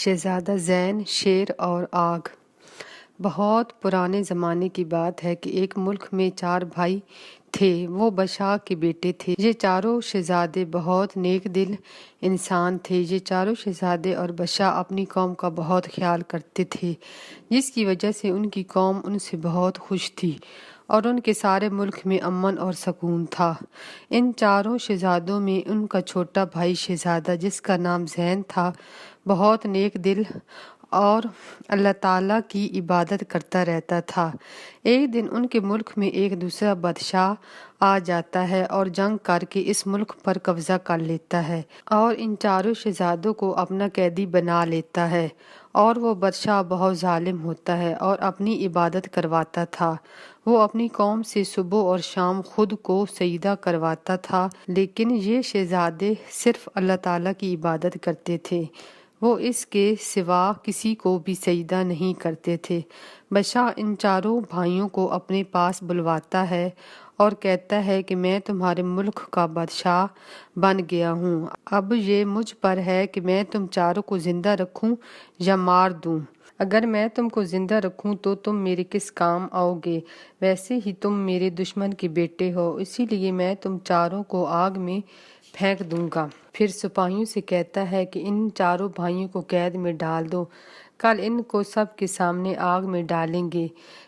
شہزادہ زین، شیر اور آگ۔ بہت پرانے زمانے کی بات ہے کہ ایک ملک میں 4 بھائی تھے۔ وہ بادشاہ کے بیٹے تھے۔ یہ چاروں شہزادے بہت نیک دل انسان تھے۔ یہ چاروں شہزادے اور بادشاہ اپنی قوم کا بہت خیال کرتے تھے، جس کی وجہ سے ان کی قوم ان سے بہت خوش تھی اور ان کے سارے ملک میں امن اور سکون تھا۔ ان چاروں شہزادوں میں ان کا چھوٹا بھائی شہزادہ، جس کا نام زین تھا، بہت نیک دل اور اللہ تعالیٰ کی عبادت کرتا رہتا تھا۔ ایک دن ان کے ملک میں ایک دوسرا بادشاہ آ جاتا ہے اور جنگ کر کے اس ملک پر قبضہ کر لیتا ہے اور ان چاروں شہزادوں کو اپنا قیدی بنا لیتا ہے۔ اور وہ بادشاہ بہت ظالم ہوتا ہے اور اپنی عبادت کرواتا تھا۔ وہ اپنی قوم سے صبح اور شام خود کو سجدہ کرواتا تھا، لیکن یہ شہزادے صرف اللہ تعالیٰ کی عبادت کرتے تھے۔ وہ اس کے سوا کسی کو بھی سجدہ نہیں کرتے تھے۔ بادشاہ ان چاروں بھائیوں کو اپنے پاس بلواتا ہے اور کہتا ہے کہ میں تمہارے ملک کا بادشاہ بن گیا ہوں۔ اب یہ مجھ پر ہے کہ میں تم چاروں کو زندہ رکھوں یا مار دوں۔ اگر میں تم کو زندہ رکھوں تو تم میرے کس کام آؤ گے؟ ویسے ہی تم میرے دشمن کے بیٹے ہو، اسی لیے میں تم چاروں کو آگ میں پھینک دوں گا۔ پھر سپاہیوں سے کہتا ہے کہ ان چاروں بھائیوں کو قید میں ڈال دو، کل ان کو سب کے سامنے آگ میں ڈالیں گے۔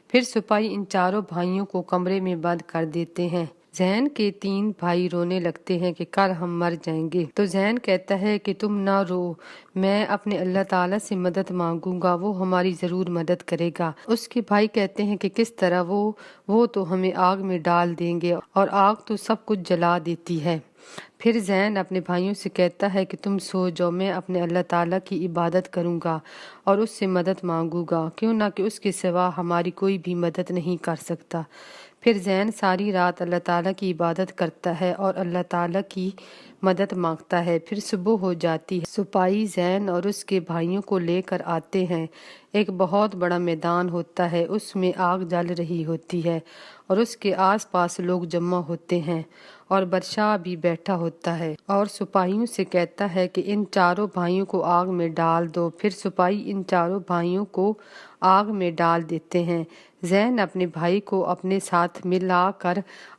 پھر سپاہی ان چاروں بھائیوں کو کمرے میں بند کر دیتے ہیں۔ زین کے 3 بھائی رونے لگتے ہیں کہ کل ہم مر جائیں گے۔ تو زین کہتا ہے کہ تم نہ رو، میں اپنے اللہ تعالیٰ سے مدد مانگوں گا، وہ ہماری ضرور مدد کرے گا۔ اس کے بھائی کہتے ہیں کہ کس طرح؟ وہ تو ہمیں آگ میں ڈال دیں گے اور آگ تو سب کچھ جلا دیتی ہے۔ پھر زین اپنے بھائیوں سے کہتا ہے کہ تم سو جاؤ، میں اپنے اللہ تعالیٰ کی عبادت کروں گا اور اس سے مدد مانگوں گا، کیوں نہ کہ اس کے سوا ہماری کوئی بھی مدد نہیں کر سکتا۔ پھر زین ساری رات اللہ تعالیٰ کی عبادت کرتا ہے اور اللہ تعالیٰ کی مدد مانگتا ہے۔ پھر صبح ہو جاتی ہے۔ سپاہی زین اور اس کے بھائیوں کو لے کر آتے ہیں۔ ایک بہت بڑا میدان ہوتا ہے، اس میں آگ جل رہی ہوتی ہے اور اس کے آس پاس لوگ جمع ہوتے ہیں اور بادشاہ بھی بیٹھا ہوتا ہے اور سپاہیوں سے کہتا ہے کہ ان چاروں بھائیوں کو آگ میں ڈال دو۔ پھر سپاہی ان چاروں بھائیوں کو آگ میں ڈال دیتے ہیں۔ زین اپنے بھائی کو اپنے ساتھ ملا کر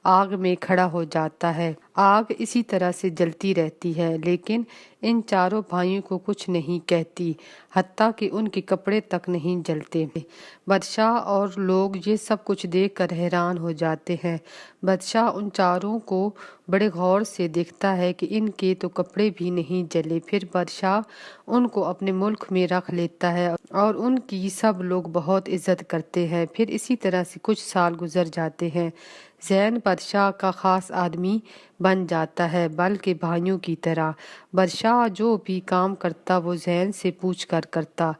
آگ میں کھڑا ہو جاتا ہے۔ آگ اسی طرح سے جلتی رہتی ہے، لیکن ان چاروں بھائیوں کو کچھ نہیں کہتی، حتیٰ کہ ان کے کپڑے تک نہیں جلتے۔ بادشاہ اور لوگ یہ سب کچھ دیکھ کر حیران ہو جاتے ہیں۔ بادشاہ ان چاروں کو بڑے غور سے دیکھتا ہے کہ ان کے تو کپڑے بھی نہیں جلے۔ پھر بادشاہ ان کو اپنے ملک میں رکھ لیتا ہے اور ان کی سب لوگ بہت عزت کرتے ہیں۔ پھر اسی طرح سے کچھ سال گزر جاتے ہیں۔ زین بادشاہ کا خاص آدمی بن جاتا ہے، بلکہ بھائیوں کی طرح۔ بادشاہ جو بھی کام کرتا وہ زین سے پوچھ کر کرتا،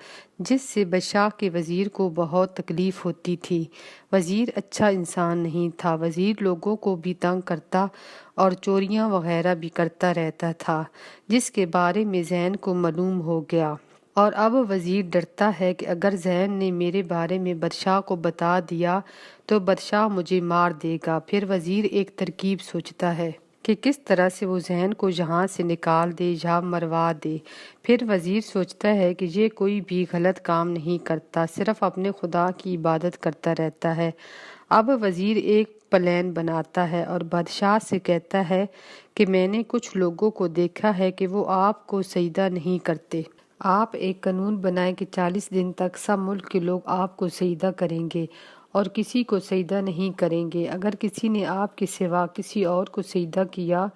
جس سے بادشاہ کے وزیر کو بہت تکلیف ہوتی تھی۔ وزیر اچھا انسان نہیں تھا، وزیر لوگوں کو بھی تنگ کرتا اور چوریاں وغیرہ بھی کرتا رہتا تھا، جس کے بارے میں زین کو معلوم ہو گیا۔ اور اب وزیر ڈرتا ہے کہ اگر زین نے میرے بارے میں بادشاہ کو بتا دیا تو بادشاہ مجھے مار دے گا۔ پھر وزیر ایک ترکیب سوچتا ہے کہ کس طرح سے وہ زین کو یہاں سے نکال دے یا مروا دے۔ پھر وزیر سوچتا ہے کہ یہ کوئی بھی غلط کام نہیں کرتا، صرف اپنے خدا کی عبادت کرتا رہتا ہے۔ اب وزیر ایک پلان بناتا ہے اور بادشاہ سے کہتا ہے کہ میں نے کچھ لوگوں کو دیکھا ہے کہ وہ آپ کو سجدہ نہیں کرتے۔ آپ ایک قانون بنائیں کہ 40 دن تک سب ملک کے لوگ آپ کو سجدہ کریں گے اور کسی کو سجدہ نہیں کریں گے۔ اگر کسی نے آپ کے سوا کسی اور کو سجدہ کیا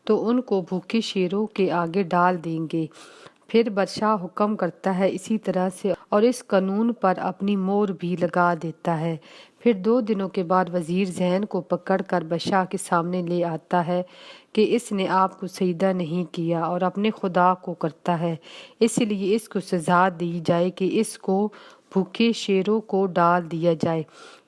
تو ان کو بھوکے شیروں کے آگے ڈال دیں گے۔ پھر بادشاہ حکم کرتا ہے اسی طرح سے اور اس قانون پر اپنی مہر بھی لگا دیتا ہے۔ پھر 2 دنوں کے بعد وزیر زین کو پکڑ کر بادشاہ کے سامنے لے آتا ہے کہ اس نے آپ کو سجدہ نہیں کیا اور اپنے خدا کو کرتا ہے، اس لیے اس کو سزا دی جائے کہ اس کو بھوکے شیروں کو ڈال دیا جائے۔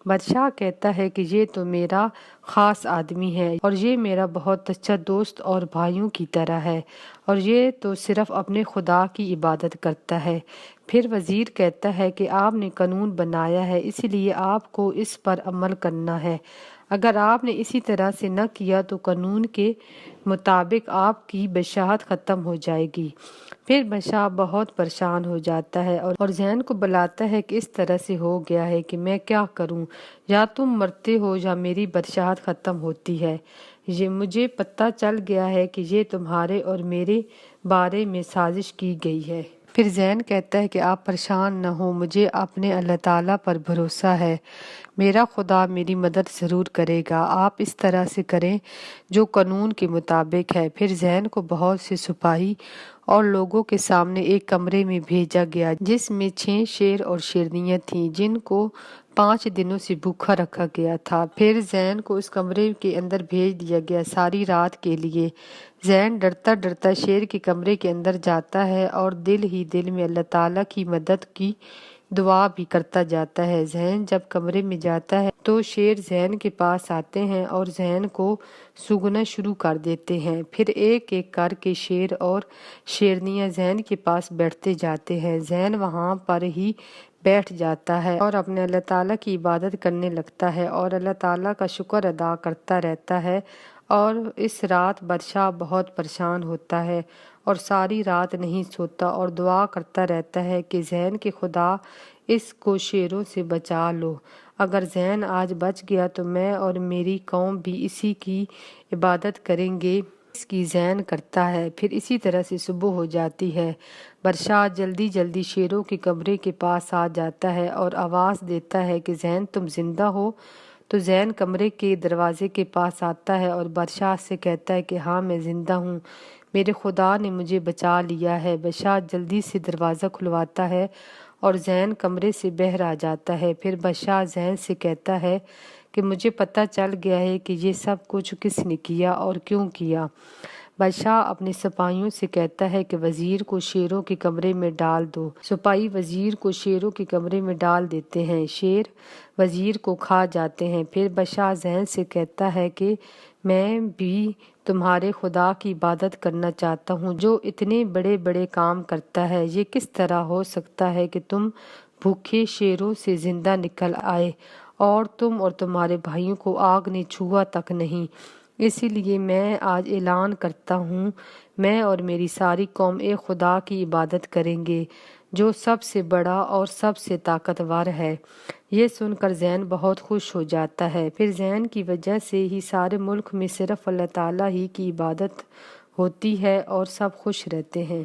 بادشاہ کہتا ہے کہ یہ تو میرا خاص آدمی ہے اور یہ میرا بہت اچھا دوست اور بھائیوں کی طرح ہے اور یہ تو صرف اپنے خدا کی عبادت کرتا ہے۔ پھر وزیر کہتا ہے کہ آپ نے قانون بنایا ہے، اس لیے آپ کو اس پر عمل کرنا ہے۔ اگر آپ نے اسی طرح سے نہ کیا تو قانون کے مطابق آپ کی بشاہت ختم ہو جائے گی۔ پھر بادشاہ بہت پریشان ہو جاتا ہے اور زین کو بلاتا ہے کہ اس طرح سے ہو گیا ہے کہ میں کیا کروں، یا تم مرتے ہو یا میری بادشاہت ختم ہوتی ہے۔ یہ مجھے پتہ چل گیا ہے کہ یہ تمہارے اور میرے بارے میں سازش کی گئی ہے۔ پھر زین کہتا ہے کہ آپ پریشان نہ ہو، مجھے اپنے اللہ تعالیٰ پر بھروسہ ہے، میرا خدا میری مدد ضرور کرے گا، آپ اس طرح سے کریں جو قانون کے مطابق ہے۔ پھر زین کو بہت سے سپاہی اور لوگوں کے سامنے ایک کمرے میں بھیجا گیا جس میں 6 شیر اور شیرنیاں تھیں جن کو 5 دنوں سے بھوکا رکھا گیا تھا۔ پھر زین کو اس کمرے کے اندر بھیج دیا گیا ساری رات کے لیے۔ زین ڈرتا ڈرتا شیر کے کمرے کے اندر جاتا ہے اور دل ہی دل میں اللہ تعالیٰ کی مدد کی دعا بھی کرتا جاتا ہے۔ زین جب کمرے میں جاتا ہے تو شیر زین کے پاس آتے ہیں اور زین کو سونگھنا شروع کر دیتے ہیں۔ پھر ایک ایک کر کے شیر اور شیرنیاں زین کے پاس بیٹھتے جاتے ہیں۔ زین وہاں پر ہی بیٹھ جاتا ہے اور اپنے اللہ تعالیٰ کی عبادت کرنے لگتا ہے اور اللہ تعالیٰ کا شکر ادا کرتا رہتا ہے۔ اور اس رات بادشاہ بہت پریشان ہوتا ہے اور ساری رات نہیں سوتا اور دعا کرتا رہتا ہے کہ زین کے خدا اس کو شیروں سے بچا لو، اگر زین آج بچ گیا تو میں اور میری قوم بھی اسی کی عبادت کریں گے اس کی زین کرتا ہے۔ پھر اسی طرح سے صبح ہو جاتی ہے۔ بادشاہ جلدی جلدی شیروں کے کمرے کے پاس آ جاتا ہے اور آواز دیتا ہے کہ زین تم زندہ ہو؟ تو زین کمرے کے دروازے کے پاس آتا ہے اور بادشاہ سے کہتا ہے کہ ہاں میں زندہ ہوں، میرے خدا نے مجھے بچا لیا ہے۔ بادشاہ جلدی سے دروازہ کھلواتا ہے اور زین کمرے سے باہر آ جاتا ہے۔ پھر بادشاہ زین سے کہتا ہے کہ مجھے پتہ چل گیا ہے کہ یہ سب کچھ کس نے کیا اور کیوں کیا۔ بادشاہ اپنے سپاہیوں سے کہتا ہے کہ وزیر کو شیروں کے کمرے میں ڈال دو۔ سپاہی وزیر کو شیروں کے کمرے میں ڈال دیتے ہیں، شیر وزیر کو کھا جاتے ہیں۔ پھر بادشاہ زین سے کہتا ہے کہ میں بھی تمہارے خدا کی عبادت کرنا چاہتا ہوں جو اتنے بڑے بڑے کام کرتا ہے، یہ کس طرح ہو سکتا ہے کہ تم بھوکے شیروں سے زندہ نکل آئے اور تم اور تمہارے بھائیوں کو آگ نے چھوا تک نہیں؟ اسی لیے میں آج اعلان کرتا ہوں میں اور میری ساری قوم ایک خدا کی عبادت کریں گے جو سب سے بڑا اور سب سے طاقتور ہے۔ یہ سن کر زین بہت خوش ہو جاتا ہے۔ پھر زین کی وجہ سے ہی سارے ملک میں صرف اللہ تعالیٰ ہی کی عبادت ہوتی ہے اور سب خوش رہتے ہیں۔